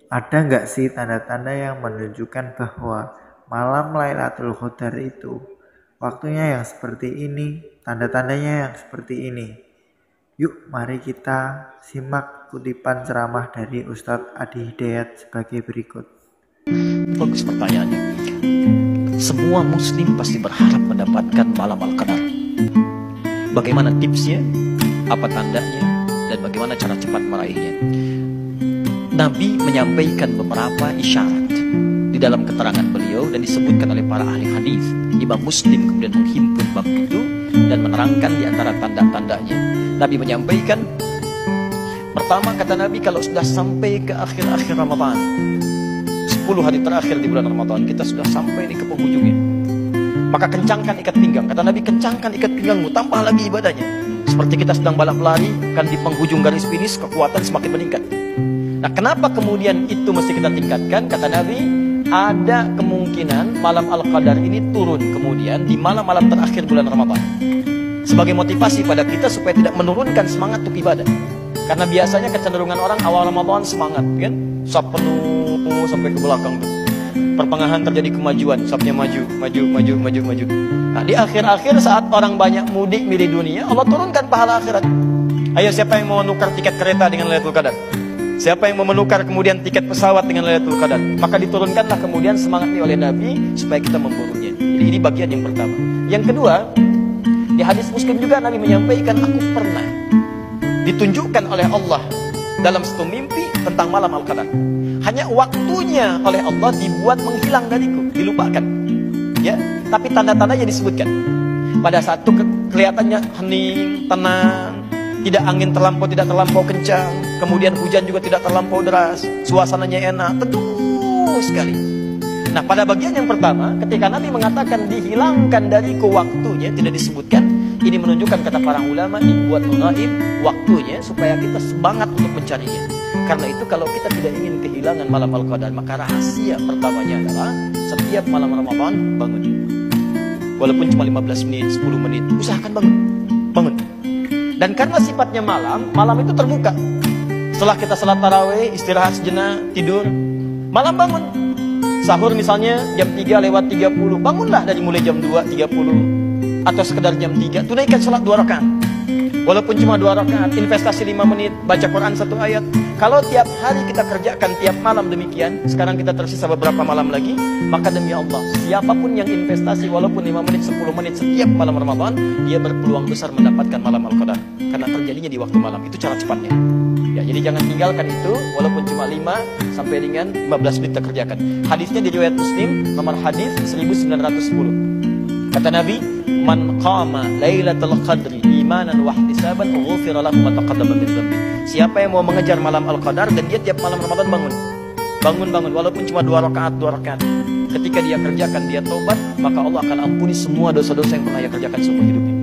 Ada nggak sih tanda-tanda yang menunjukkan bahwa malam Lailatul Qadar itu waktunya yang seperti ini, tanda-tandanya yang seperti ini? Yuk, mari kita simak kutipan ceramah dari Ustadz Adi Hidayat sebagai berikut. Bagus pertanyaannya. Semua muslim pasti berharap mendapatkan malam Al-Qadar. Bagaimana tipsnya? Apa tandanya? Dan bagaimana cara cepat meraihnya? Nabi menyampaikan beberapa isyarat di dalam keterangan beliau dan disebutkan oleh para ahli hadis. Imam Muslim kemudian menghimpun bab itu dan menerangkan di antara tanda-tandanya. Nabi menyampaikan, pertama kata Nabi, kalau sudah sampai ke akhir-akhir Ramadan, 10 hari terakhir di bulan Ramadan, kita sudah sampai di ke penghujungnya, maka kencangkan ikat pinggang. Kata Nabi, kencangkan ikat pinggangmu, tambah lagi ibadahnya. Seperti kita sedang balap lari, kan di penghujung garis finish kekuatan semakin meningkat. Nah, kenapa kemudian itu mesti kita tingkatkan? Kata Nabi, ada kemungkinan malam Al-Qadar ini turun kemudian di malam-malam terakhir bulan Ramadan, sebagai motivasi pada kita supaya tidak menurunkan semangat untuk ibadah. Karena biasanya kecenderungan orang awal Ramadan semangat, kan? Sab penuh sampai ke belakang tuh. Pertengahan terjadi kemajuan, sabnya maju. Nah, di akhir-akhir saat orang banyak mudik milih dunia, Allah turunkan pahala akhirat. Ayo, siapa yang mau menukar tiket kereta dengan Lailatul Qadar? Siapa yang mau menukar kemudian tiket pesawat dengan Lailatul Qadar? Maka diturunkanlah kemudian semangat ini oleh Nabi supaya kita memburunya. Jadi ini bagian yang pertama. Yang kedua, di hadis Muslim juga Nabi menyampaikan, aku pernah ditunjukkan oleh Allah dalam satu mimpi tentang malam Al-Qadar. Hanya waktunya oleh Allah dibuat menghilang dariku, dilupakan. Ya, tapi tanda-tandanya disebutkan. Pada saat itu kelihatannya hening, tenang, tidak angin tidak terlampau kencang, kemudian hujan juga tidak terlampau deras, suasananya enak, teduh sekali. Nah, pada bagian yang pertama, ketika Nabi mengatakan dihilangkan dariku waktunya, tidak disebutkan. Ini menunjukkan, kata para ulama, dibuat menghaib waktunya supaya kita semangat untuk mencarinya. Karena itu kalau kita tidak ingin kehilangan malam Al-Qadar, maka rahasia pertamanya adalah setiap malam Ramadan bangun. Walaupun cuma 15 menit, 10 menit, usahakan bangun. Dan karena sifatnya malam itu terbuka. Setelah kita salat tarawih, istirahat sejenak, tidur, malam bangun. Sahur misalnya jam 3:30, bangunlah dari mulai jam 2:30 atau sekedar jam 3, tunaikan salat 2 rakaat. Walaupun cuma 2 rakaat, investasi 5 menit, baca Quran 1 ayat. Kalau tiap hari kita kerjakan tiap malam demikian, sekarang kita tersisa beberapa malam lagi, maka demi Allah, siapapun yang investasi walaupun 5 menit, 10 menit setiap malam Ramadan, dia berpeluang besar mendapatkan malam Al-Qadar. Karena terjadinya di waktu malam, itu cara cepatnya. Ya, jadi jangan tinggalkan itu, walaupun cuma 5 sampai dengan 15 menit kita kerjakan. Hadisnya di riwayat Muslim, nomor hadis 1910. Kata Nabi, man qama lailatul qadri imanan wa ihtisaban ghufira lahu ma taqaddama min dhanbi. Siapa yang mau mengejar malam Al-Qadar dan dia tiap malam Ramadan bangun walaupun cuma 2 rakaat. Ketika dia kerjakan, dia tobat, maka Allah akan ampuni semua dosa-dosa yang pernah dia kerjakan seumur hidupnya.